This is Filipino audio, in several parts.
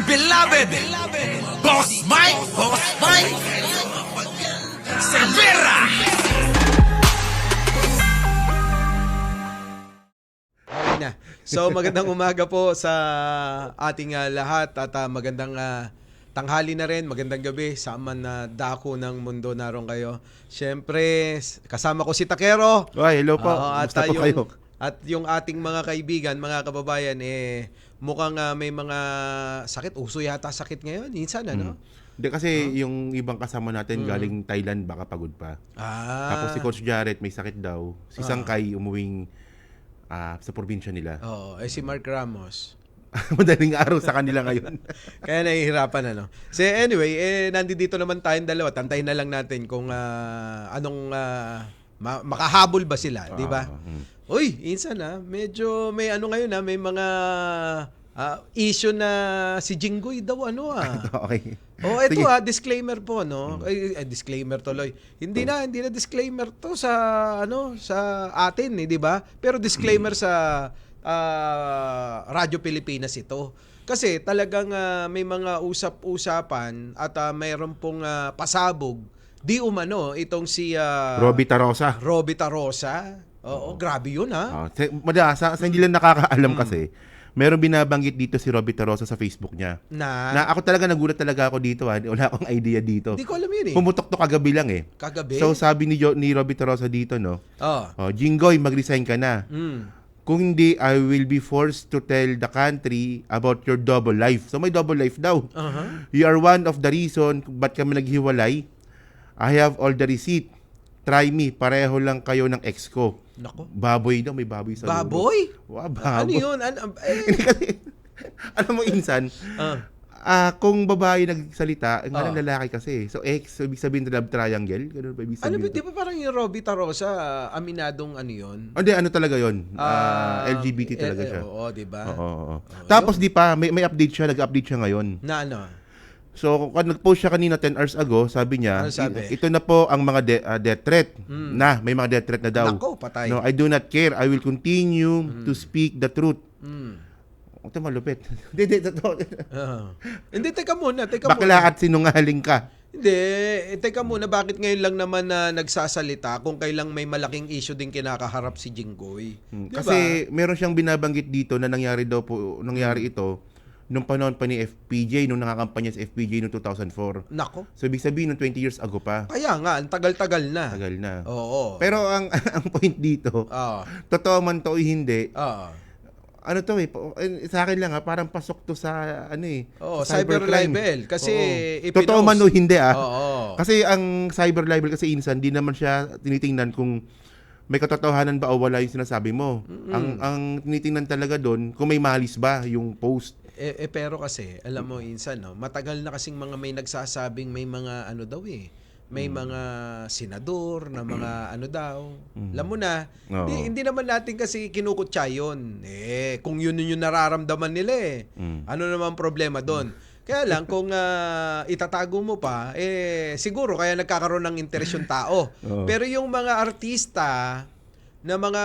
beloved Boss Mike Cervera. Okay na. So magandang umaga po sa ating lahat at magandang tanghali na rin, magandang gabi sa man na dako ng mundo naroon kayo. Siyempre, kasama ko si Takero. Ay, hello po. At Kumusta po kayo? At yung ating mga kaibigan, mga kababayan, mukhang may mga sakit. Uso yata sakit ngayon. Minsan, ano? Hindi kasi yung ibang kasama natin galing Thailand, baka pagod pa. Tapos si Coach Jarrett may sakit daw. Si Sangkay umuwing sa probinsya nila. Oo, si Mark Ramos. Madaling araw sa kanila ngayon. Kaya nahihirapan, ano. So anyway, nandito naman tayong dalawa. Tantayin na lang natin kung anong makahabol ba sila, di ba? Uy, insan medyo may ano ngayon may mga issue na si Jinggoy daw Okay. Oh, ito Sige. Disclaimer po, no. Disclaimer tuloy. Hindi na disclaimer to sa sa atin, di ba? Pero disclaimer sa Radyo Pilipinas ito. Kasi talagang may mga usap-usapan at mayroon pong pasabog di umano itong si Robbie Tarosa. Robbie Tarosa. Oo, grabe yun Sa hindi lang nakakaalam kasi, meron binabanggit dito si Robbie Tarosa sa Facebook niya. Na ako talaga nagulat talaga ako dito. Wala akong idea dito. Hindi ko alam yun Pumutok to kagabi lang Kagabi? So sabi ni Robbie Tarosa dito, no? Jinggoy, mag-resign ka na. Kung hindi, I will be forced to tell the country about your double life. So may double life daw. You are one of the reason kung ba't kami naghiwalay. I have all the receipt. Try me. Pareho lang kayo ng ex ko. Nako. Baboy daw. May baboy sa Baboy? Wow, Ano baboy. yun? Alam mo, insan, kung babae nagsalita, ng lalaki kasi. So, ex, so ibig sabihin na love triangle? Ganun ba ibig sabihin? Di ba parang yung Robbie Tarosa, aminadong ano yun? Hindi, ano talaga yun? LGBT talaga siya. Oo, di ba? Oo. Tapos di pa, may update siya, nag-update siya ngayon. Na ano? So, kung nag-post siya kanina 10 hours ago, sabi niya, Ano sabi? ito na po ang mga death threat. May mga death threat na daw. Nako, patay. No, I do not care. I will continue to speak the truth. Ito malupit. Hindi, teka muna. Bakla at sinungaling ka. Hindi, teka muna. Bakit ngayon lang naman na nagsasalita kung kailang may malaking issue din kinakaharap si Jinggoy? Diba? Kasi meron siyang binabanggit dito na nangyari ito nung panahon pa ni FPJ, nung nakakampanya sa FPJ noong 2004. Nako. So, ibig sabihin, nung 20 years ago pa. Kaya nga, ang tagal-tagal na. Tagal na. Oo. Pero ang point dito, totoo man to o hindi, sa akin lang parang pasok to sa cyber libel. Kasi totoo man o hindi Oo. Kasi ang cyber libel kasi insan, di naman siya tinitingnan kung may katotohanan ba o wala yung sinasabi mo. Ang tinitingnan talaga doon kung may malis ba yung post. Pero kasi, alam mo, insan, matagal na kasing may nagsasabing may mga may mga senador na mga daw. Alam mo na, hindi naman natin kasi kinukutya yun. Kung yun yung nararamdaman nila ano naman problema doon? Kaya lang, kung itatago mo pa, siguro kaya nagkakaroon ng interes yung tao. Pero yung mga artista na mga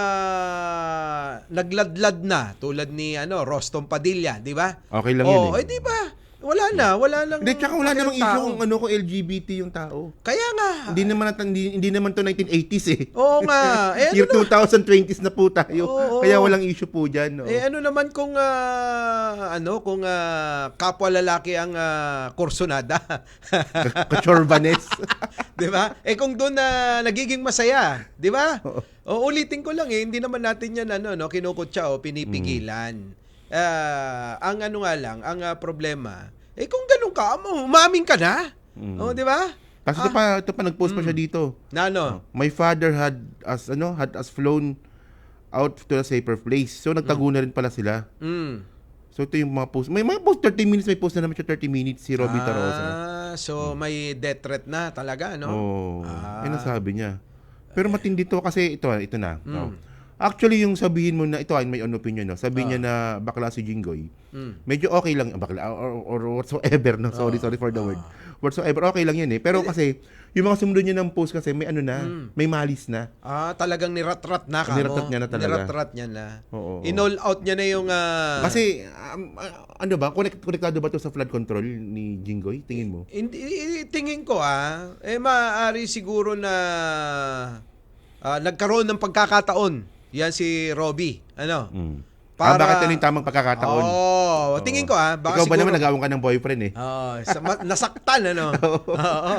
nagladlad na tulad ni Rostom Padilla, di ba? Okay lang yun. Di ba? Wala nang Hindi, tsaka wala namang issue kung LGBT yung tao. Kaya nga. Hindi naman to 1980s Oo nga. Year 2020s na po tayo. Oo. Kaya walang issue po dyan. Ano naman kung kung kapwa lalaki ang kursonada. Kachorbanes. Di ba? Kung doon na nagiging masaya, di ba? Ulitin ko lang hindi naman natin yan kinukutya o pinipigilan. Ang ang problema, kung ganun ka, umamin ka na. Di ba? Kasi ito pa nag-post pa siya dito. Na My father had us flown out to a safer place. So nagtago na rin pala sila. So ito yung mga post. May mga post 30 minutes, may post na naman siya 30 minutes si Robbie Tarosa. So may death threat na talaga, no? Yan ang sabi niya. Pero matindi to kasi ito na. Actually, yung sabihin mo na, ito ay may own opinion, no? Sabihin niya na bakla si Jinggoy, medyo okay lang, bakla, or whatsoever, no? Sorry for the word. Whatsoever, okay lang yun eh. Pero kasi, yung mga sumunod niya ng post kasi, may ano na, may malis na. Talagang nirat-rat na ka mo. Nirat-rat niya na talaga. Nirat-rat niya na. Oo. In-all out niya na yung... Kasi, ano ba, konektado ba to sa flood control ni Jinggoy? Tingin mo? Tingin ko maaari siguro na nagkaroon ng pagkakataon. Yan si Robby. Ano? Bakit yun yung tamang pagkakataon? Tingin ko Ikaw ba baka siguro, naman nag-awang ka ng boyfriend eh? nasaktan ano?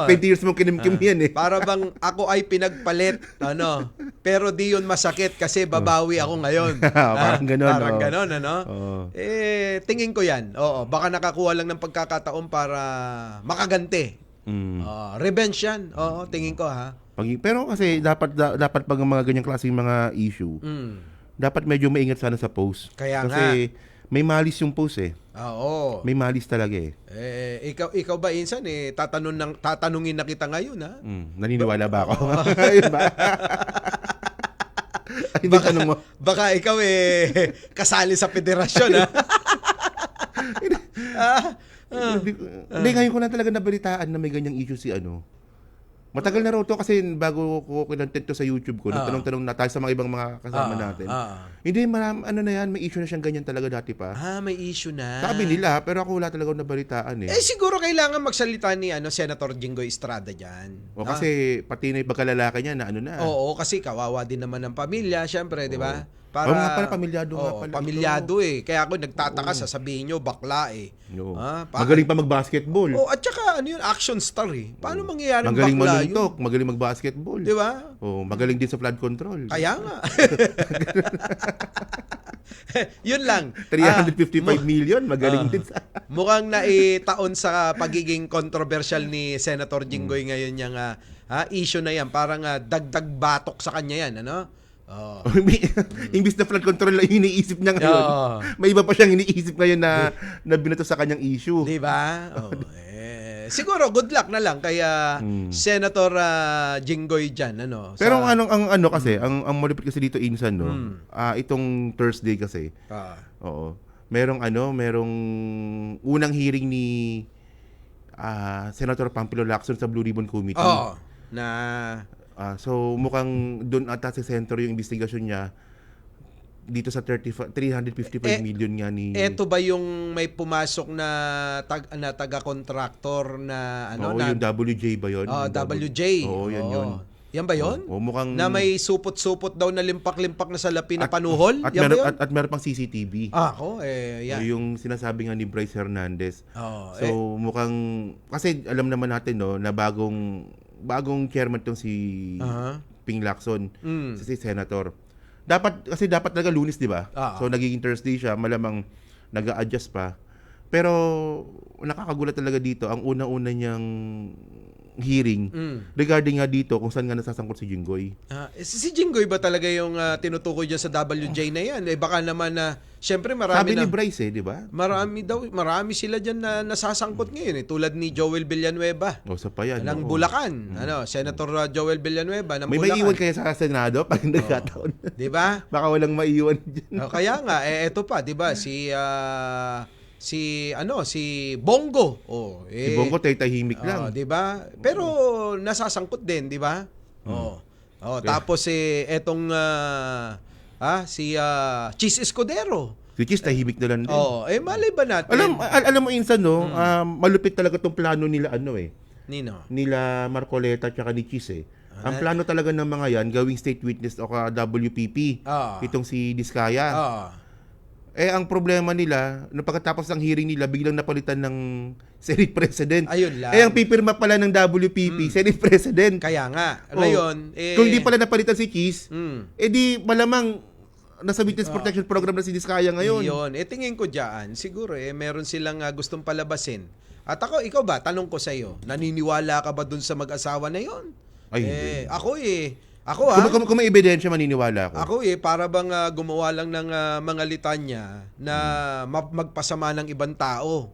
20 years mong kinimkim yan eh. Para bang ako ay pinagpalit, ano? Pero di yun masakit kasi babawi ako ngayon. Parang ganon. Parang ganon, ano? Tingin ko yan. Baka nakakuha lang ng pagkakataon para makaganti. Revenge yan. Tingin ko Pero kasi dapat pag mga ganyang klaseng mga issue, dapat medyo maingat sana sa post. Kaya kasi may malis yung post eh. Oo. May malis talaga eh. Ikaw ba insan tatanungin na kita ngayon Naniniwala ba ako? Ayun ba? Hindi tanong mo. Baka ikaw kasali sa federasyon Hindi, ngayon ko lang talaga nabalitaan na may ganyang issue si ano. Matagal na raw to kasi bago ko kinontent to sa YouTube ko, nagtanong-tanong na tayo sa mga ibang mga kasama natin. Hindi, ano na yan, may issue na siyang ganyan talaga dati pa. May issue na. Sabi nila, pero ako wala talaga nabalitaan eh. Siguro kailangan magsalita ni Senator Jinggoy Estrada dyan. Kasi pati na yung pagkalalaki niya na ano na. Oo, kasi kawawa din naman ng pamilya, syempre, di ba? Para, nga pala, pamilyado nga pala. Pamilyado Kaya ako nagtataka, sasabihin nyo, bakla Magaling pa mag-basketball. At saka, action star Paano mangyayaring magaling bakla maluntok, magaling mag-basketball. Di ba? Magaling din sa flood control. Kaya nga. Yun lang. 355 million, magaling din sa... Mukhang naitaon sa pagiging controversial ni Senator Jinggoy ngayon yung issue na yan. Parang dagdag batok sa kanya yan, ano? Imbis na flood control lang iniisip niya ngayon. May iba pa siyang iniisip ngayon na binato sa kanyang issue. Di ba? Siguro good luck na lang kay Senator Jinggoy diyan, ano. Pero ang kasi, ang malupit kasi dito insan itong Thursday kasi. Merong unang hearing ni Senator Pampilo Lacson sa Blue Ribbon Committee. So mukhang doon ata sa sentro yung investigasyon niya dito sa 355 million nga ni... Eto ba yung may pumasok na taga-contractor na yung WJ ba yun? WJ. Yun. Yan ba yun? Mukhang... Na may supot-supot daw na limpak-limpak na salapi na panuhol? At meron pang CCTV. Yan. Yung sinasabi nga ni Bryce Hernandez. So mukhang... Kasi alam naman natin na bagong chairman tong si Ping Lacson, si Senator. Dapat talaga Lunes, di ba? So nagiging Thursday siya, malamang nag-a-adjust pa. Pero nakakagulat talaga dito ang una-una niyang hearing regarding nga dito kung saan nga nasasangkot si Jinggoy. Si Jinggoy ba talaga yung tinutukoy dyan sa WJ na yan? Baka naman syempre marami sabi ni Bryce di ba? Marami sila dyan na nasasangkot ngayon tulad ni Joel Villanueva. Sa pa yan. Ng Bulacan. Senator Joel Villanueva ng May Bulacan. May maiiwan kaya sa Senado pag nagkataon. Di ba? Baka walang maiiwan dyan. Kaya nga, eto pa, di ba? Si Bongo. Si Bongo tahimik lang. Di ba? Pero nasasangkot din, di ba? Tapos etong si Cheese Escudero. Si Cheese tahimik na lang din. Malay ba natin? Alam mo insan malupit talaga tong plano nila Nino? Nila Marcoleta at ni Cheese Ang plano talaga ng mga yan, gawing state witness o WPP. Itong si Diskaya. Ang problema nila, pagkatapos ng hearing nila, biglang napalitan ng Senate President. Ayun lang. Ang pipirma pala ng WPP, Senate President. Kaya nga. Ngayon, kung hindi pala napalitan si Cheese, di malamang nasa Witness Protection Program na si Diskaya ngayon. Yun. Tingin ko dyan, siguro meron silang gustong palabasin. At ikaw ba, tanong ko sa'yo, naniniwala ka ba dun sa mag-asawa na yun? Ay, Ako kung may ebidensya, maniniwala ako. Ako para bang gumawa lang ng mga litanya na magpasama ng ibang tao.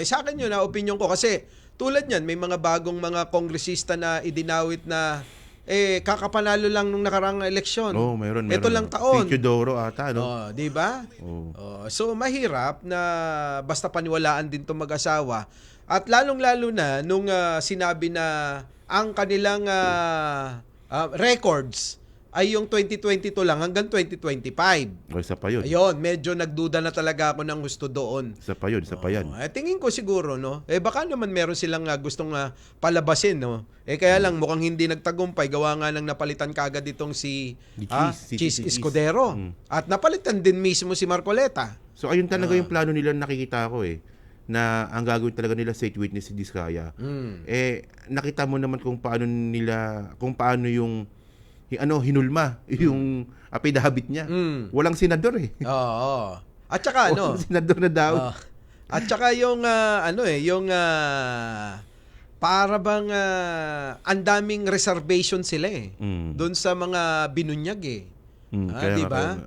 Sa akin yun, opinion ko. Kasi tulad niyan, may mga bagong mga kongresista na idinawit na kakapanalo lang nung nakarang eleksyon. Meron. Ito lang taon. Si Teodoro ata, no? Di ba? So mahirap na basta paniwalaan din 'tong mag-asawa. At lalong-lalo na nung sinabi na ang kanilang records ay yung 2022 lang hanggang 2025. Isa pa yun. Ayun, medyo nagduda na talaga ako ng gusto doon. Isa pa yun. Tingin ko siguro, no? Baka naman meron silang gustong palabasin, no? Kaya lang mukhang hindi nagtagumpay. Gawa nga ng napalitan kagad itong si Cheese Escudero. At napalitan din mismo si Marcoleta. So ayun talaga yung plano nila, nakikita ko na ang gagawin talaga nila state witness si Diskaya. Nakita mo naman kung paano yung hinulma yung affidavit niya. Walang senador Oo. At saka walang senador na daw. At saka yung para bang ang daming reservation sila doon sa mga binunyag di ba?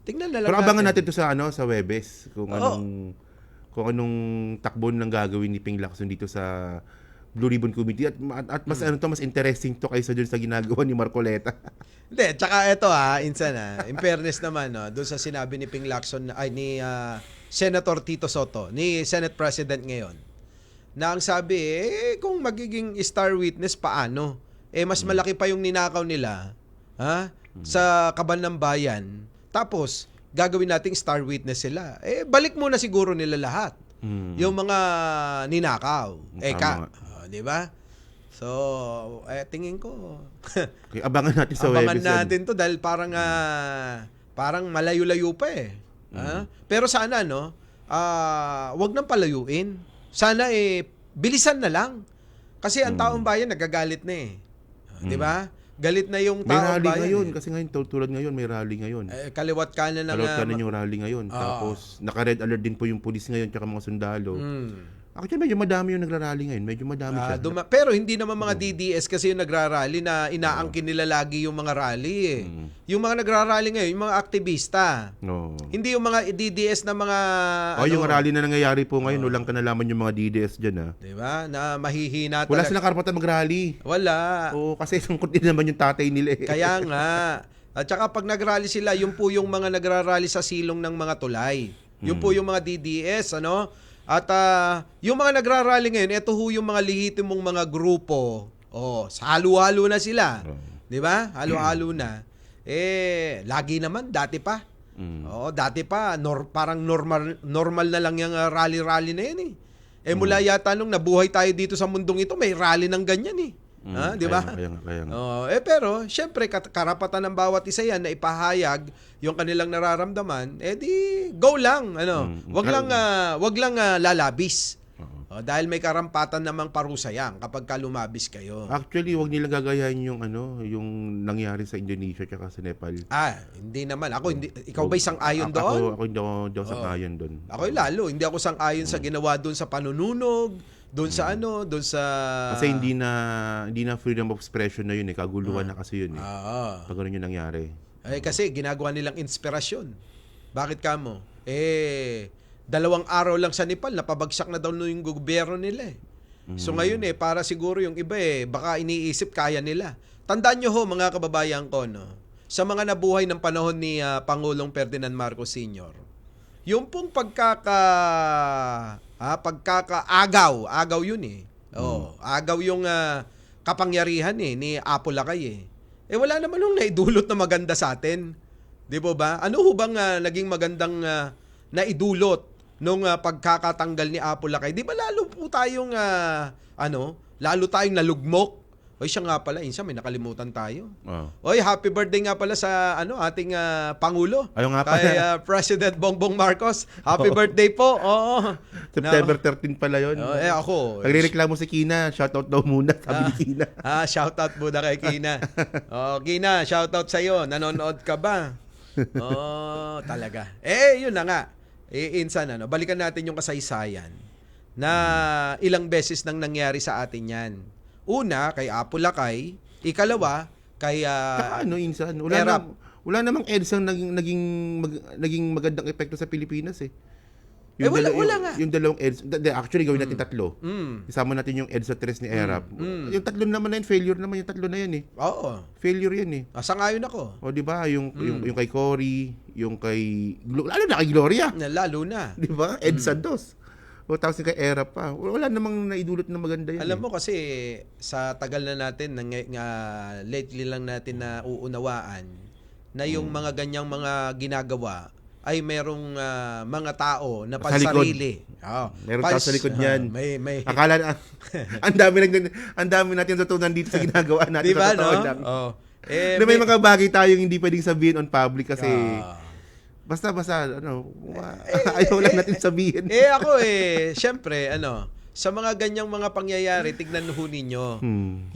Tingnan na lang. Pero abangan natin to sa Webes kung anong takbo ng gagawin ni Ping Lacson dito sa Blue Ribbon Committee at mas mas interesting to kaysa dun sa ginagawa ni Marcoleta. Hindi, tsaka ito insan in fairness naman doon sa sinabi ni Ping Lacson ay ni Senator Tito Soto, ni Senate President ngayon. Na ang sabi kung magiging star witness paano? Mas malaki pa yung ninakaw nila, sa kaban ng bayan. Tapos gagawin nating star witness sila. Balik muna siguro nila lahat. Yung mga ninakaw. Di ba? So, tingin ko. Okay, abangan natin sa abangan Webes. natin to dahil parang malayo-layo pa Pero sana, wag nang palayuin. Sana bilisan na lang. Kasi ang taong bayan nagagalit na Di ba? Galit na yung may taong rally bayan. ngayon kasi ngayon tulad ngayon may rally ngayon. Kaliwat kanan yung rally ngayon. Tapos naka-red alert din po yung pulis ngayon tsaka mga sundalo. Actually, medyo madami yung nagrarally ngayon. Medyo madami siya. Pero hindi naman mga DDS kasi yung nagrarally na inaangkin nila lagi yung mga rally Yung mga nagrarally ngayon, yung mga aktivista. Hindi yung mga DDS na mga yung rally na nangyayari po ngayon, walang kanalaman yung mga DDS dyan Diba? Na mahihina talaga. Wala silang karapatan mag-rally. Wala. Kasi sangkot din naman yung tatay nila Kaya nga. At saka pag nagrally sila, yun po yung mga nagrarally sa silong ng mga tulay. Yun po yung mga DDS, At yung mga nagrarally ngayon, ito ho yung mga lehitimong mga grupo. Halo-halo na sila. 'Di ba? Halo-halo na. Lagi naman dati pa. Dati pa parang normal na lang yung rally-rally na 'yan mula yata nung nabuhay tayo dito sa mundong ito, may rally ng ganyan 'di ba? Kaya. Pero syempre karapatan ng bawat isa 'yan na ipahayag yung kanilang nararamdaman, di go lang, Wag lang lalabis. Dahil may karampatan namang parusa yan kapag lumabis kayo. Actually, wag nilang gagayahin yung yung nangyari sa Indonesia at sa Nepal. Hindi naman. Ako hindi. Ikaw ba sang-ayon doon? Ako hindi ako sang-ayon doon. Ako lalo, hindi ako sang-ayon sa ginawa doon sa panununog, doon sa doon sa kasi hindi na freedom of expression na yun kaguluhan na kasi yun pag ganun yung nangyari. Kasi ginagawa nilang inspirasyon. Bakit kamo? 2 araw lang sa Nepal, napabagsak na daw yung gobyerno nila So ngayon para siguro yung iba baka iniisip kaya nila. Tandaan nyo ho mga kababayan ko, sa mga nabuhay ng panahon ni Pangulong Ferdinand Marcos Sr., yung pong pagkakaagaw yun agaw yung kapangyarihan ni Apo Lakay wala naman nung naidulot na maganda sa atin. Di ba? Ano ho bang naging magandang naidulot nung pagkakatanggal ni Apo Lakay? Di ba lalo po tayong lalo tayong nalugmok? Siya nga pala, may nakalimutan tayo. Happy birthday nga pala sa ating Pangulo. Ayaw nga kay pala. President Bongbong Marcos. Happy birthday po. September 13 pala yun. Ako. Nagrereklamo si Kina. Shoutout daw muna, sabi ni Kina. Shoutout muna kay Kina. Kina, shoutout sa'yo. Nanonood ka ba? Talaga. Yun na nga. Insan, balikan natin yung kasaysayan na ilang beses nang nangyari sa atin yan. Una, kay Apo Lakay. Ikalawa, kay Insan? Wala namang EDSA naging magandang epekto sa Pilipinas wala nga. Yung dalawang actually gawin natin tatlo. Isama natin yung EDSA 3 ni ERAP. Yung tatlo naman na yun, failure naman yung tatlo na yan eh. Oo. Failure yan eh. Sangayon ako. O di ba yung kay Cory, yung kay lalo na kay Gloria. Lalo na. Di ba? EDSA 2. O tapos yung kay ERAP pa. Wala namang naidulot na maganda yan. Alam mo kasi sa tagal na natin lately lang natin na uunawaan na yung mga ganyang mga ginagawa ay merong mga tao na pansarili. Meron tao sa likod niyan. May akala na ang dami natin natutunan dito sa ginagawa natin. Diba, sa totoo no? lang. May mga bagay tayong hindi pwedeng sabihin on public kasi basta ayaw lang natin sabihin. Ako syempre sa mga ganyang mga pangyayari, tignan ho ninyo.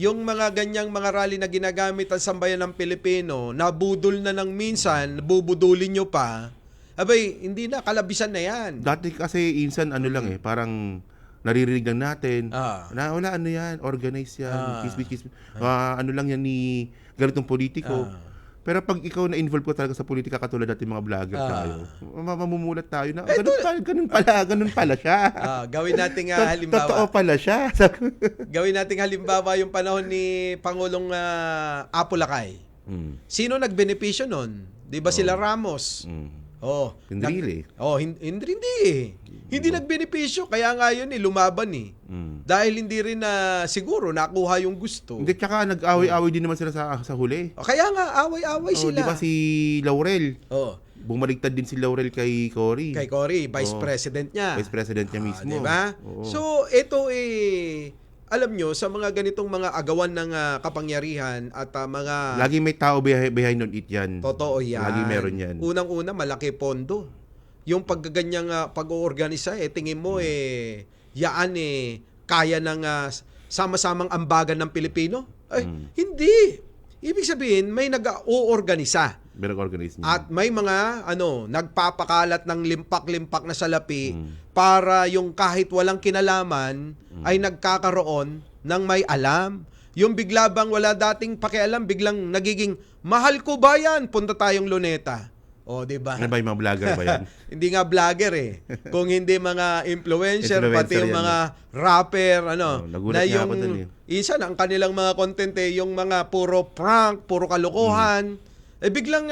Yung mga ganyang mga rally na ginagamit ang sambayan ng Pilipino, nabudol na ng minsan, bubudulin nyo pa. Abay, hindi na, kalabisan na yan. Dati kasi insan parang naririnig lang natin. Na wala yan, organized yan, kismis. Ano lang yan ni ganitong politiko. Pero pag ikaw na-involve ko talaga sa politika katulad natin mga vlogger tayo, mamumulat tayo na ganun pala siya. Gawin natin halimbawa. Totoo pala siya. Gawin natin halimbawa yung panahon ni Pangulong Apo Lakay. Sino nagbenepisyo nun? 'Di ba sila Ramos? Hindi. Hindi nagbenepisyo, kaya nga yun lumaban Dahil hindi rin siguro nakuha yung gusto. Hindi, tsaka nag-away-away din naman sila sa huli. Kaya nga, away-away sila. Di ba si Laurel? Bumaliktad din si Laurel kay Cory. Kay Cory, Vice President niya. Vice President niya mismo. Di ba? So, ito alam nyo, sa mga ganitong mga agawan ng kapangyarihan at mga... Lagi may tao behind on it yan. Totoo yan. Lagi meron yan. Unang-una, malaki pondo. Yung paggaganyang pag-oorganisa, tingin mo, yaan kaya ng sama-samang ambagan ng Pilipino? Hindi. Ibig sabihin, may nag-oorganisa. Organize niya. At may mga nagpapakalat ng limpak-limpak na salapi para yung kahit walang kinalaman ay nagkakaroon ng may alam. Yung bigla bang wala dating pakialam, biglang nagiging mahal ko ba yan? Punta tayong Luneta. Di ba? Ano ba yung mga vlogger ba yan? Hindi nga vlogger Kung hindi mga influencer pati yung mga rapper, na yung isa ang kanilang mga content yung mga puro prank, puro kalokohan. Biglang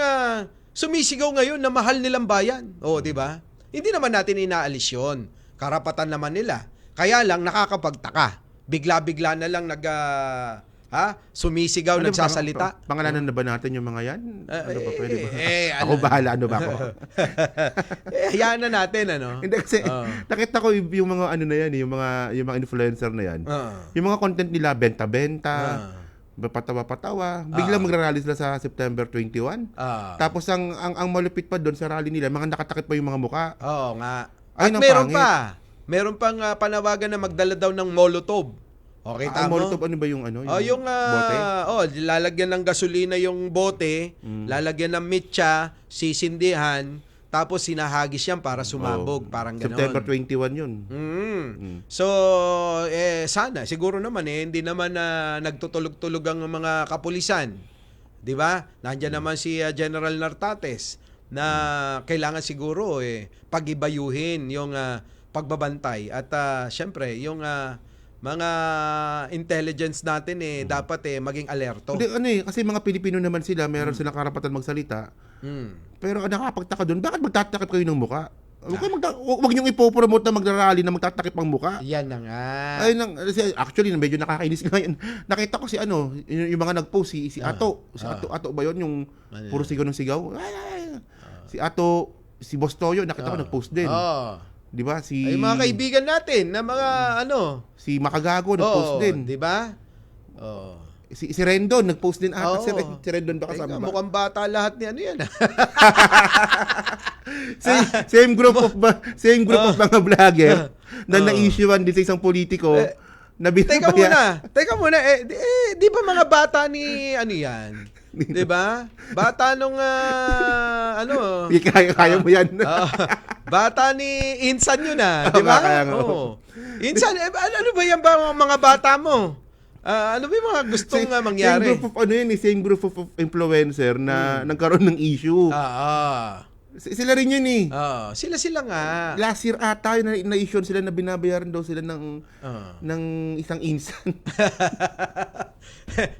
sumisigaw ngayon na mahal nilang bayan. Di ba? Hindi naman natin inaalis yun. Karapatan naman nila. Kaya lang nakakapagtaka. Bigla-bigla na lang sumisigaw, nagsasalita. Pangalanan na ba natin yung mga yan? Ano ba, pwede ba? Ako bahala, ano ba ako? Hayaan na natin, Hindi kasi, nakita ko yung mga na yan, yung mga influencer na yan. Yung mga content nila, benta-benta, patawa-patawa. Biglang magrarally sila sa September 21. Tapos ang malupit pa doon sa rally nila, mga nakatakip pa yung mga muka. Oo nga. At meron pang panawagan na magdala daw ng Molotov. Okay, tama. Molotov, ano ba yung yung bote? lalagyan ng gasolina yung bote, lalagyan ng mitya, sisindihan, tapos sinahagis yan para sumabog, parang gano'n. September 21 yun. So, sana, siguro naman hindi naman nagtutulog-tulog ang mga kapulisan. 'Di ba? Nandiyan naman si General Nartates na kailangan siguro pagibayuhin yung pagbabantay at syempre yung mga intelligence natin dapat maging alerto. Hindi, kasi mga Pilipino naman sila, meron silang karapatan magsalita. Pero nakapagtaka doon, bakit magtatakip kayo ng muka? Huwag niyong ipopromote na magrarally na magtatakip ang muka. Yan na nga. Actually, medyo nakakainis ngayon. Nakita ko yung mga nag-post, si Ato. Si Ato ba yun? Yung puro sigaw ng sigaw. Si Ato, si Boss Toyo, nakita ko nag-post din. Di ba? Ay, mga kaibigan natin na mga si Makagago nag-post din. Di ba? Si Rendon nag-post din ata. Si Rendon ba kasama ba? Mukhang bata lahat ni yan. Same group of mga vlogger na na-issuean din sa isang politiko na binabaya. Teka muna. Di ba mga bata ni yan? Di ba? Bata nung kaya mo yan. Bata ni Insan yun di ba? Insan, ano ba yan ba mga bata mo? Ano ba yung mga gustong mangyari? Same group of influencer na nagkaroon ng issue. Sila rin yun eh. Sila nga. Last year ata yung na-issue sila na binabayaran daw sila ng isang insan.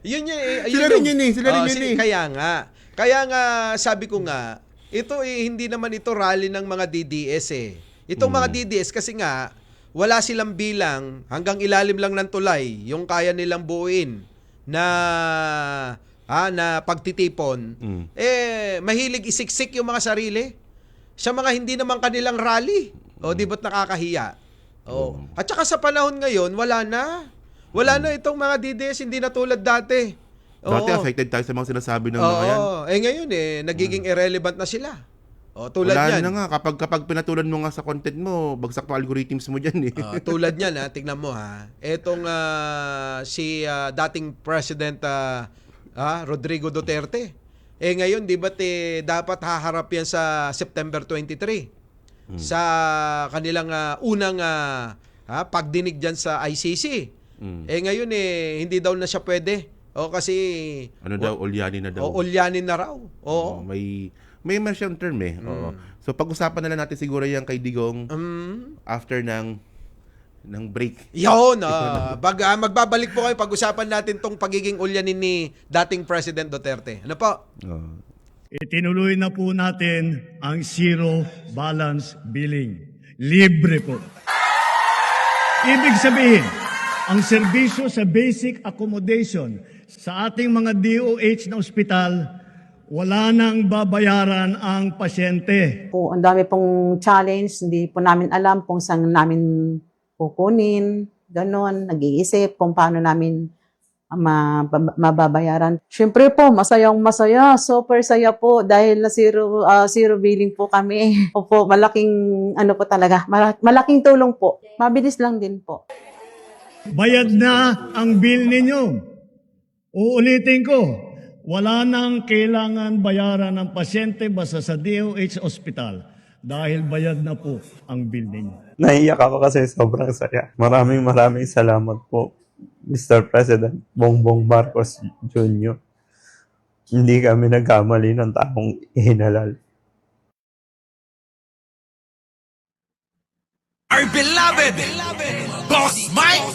Yun Sila rin yun eh. Kaya nga sabi ko nga, ito hindi naman ito rally ng mga DDS eh. Itong mga DDS kasi nga wala silang bilang, hanggang ilalim lang ng tulay yung kaya nilang buuin na pagtitipon. Mahilig isiksik yung mga sarili. Sa mga hindi naman kanilang rally. Di ba't nakakahiya? At saka sa panahon ngayon, wala na. Wala na itong mga DDS, hindi na tulad dati. Dati affected tayo sa mga sinasabi ng mga yan. Ngayon nagiging irrelevant na sila. Tulad wala yan. na nga, kapag pinatulan mo nga sa content mo, bagsak pa algorithms mo dyan eh. Tulad yan, tignan mo ha. Etong si dating President Rodrigo Duterte. Ngayon, di ba't dapat haharap yan sa September 23? Sa kanilang unang pagdinig dyan sa ICC. Ngayon, hindi daw na siya pwede. Kasi... ulyanin na daw. Ulyanin na raw. May siyang term eh. So pag-usapan na lang natin siguro yung kay Digong after ng break. Yun, magbabalik po kayo, pag-usapan natin tong pagiging ulyanin ni dating President Duterte. Ano po? Itinuloy na po natin ang zero balance billing. Libre po. Ibig sabihin, ang serbisyo sa basic accommodation sa ating mga DOH na ospital, wala nang babayaran ang pasyente. Ang dami pong challenge, hindi po namin alam kung saan namin kukunin, ganon, nag-iisip kung paano namin mababayaran. Siyempre po, masayang-masaya, super saya po dahil na zero billing po kami. Opo, malaking po talaga, malaking tulong po. Mabilis lang din po. Bayad na ang bill ninyo. Uulitin ko, wala nang kailangan bayaran ng pasyente basta sa DOH Hospital dahil bayad na po ang bill ninyo. Naiyak ako kasi sobrang saya. Maraming salamat po, Mr. President Bongbong Marcos Jr. Hindi kami nagkamali ng taong ihinalal. Our beloved Boss Mike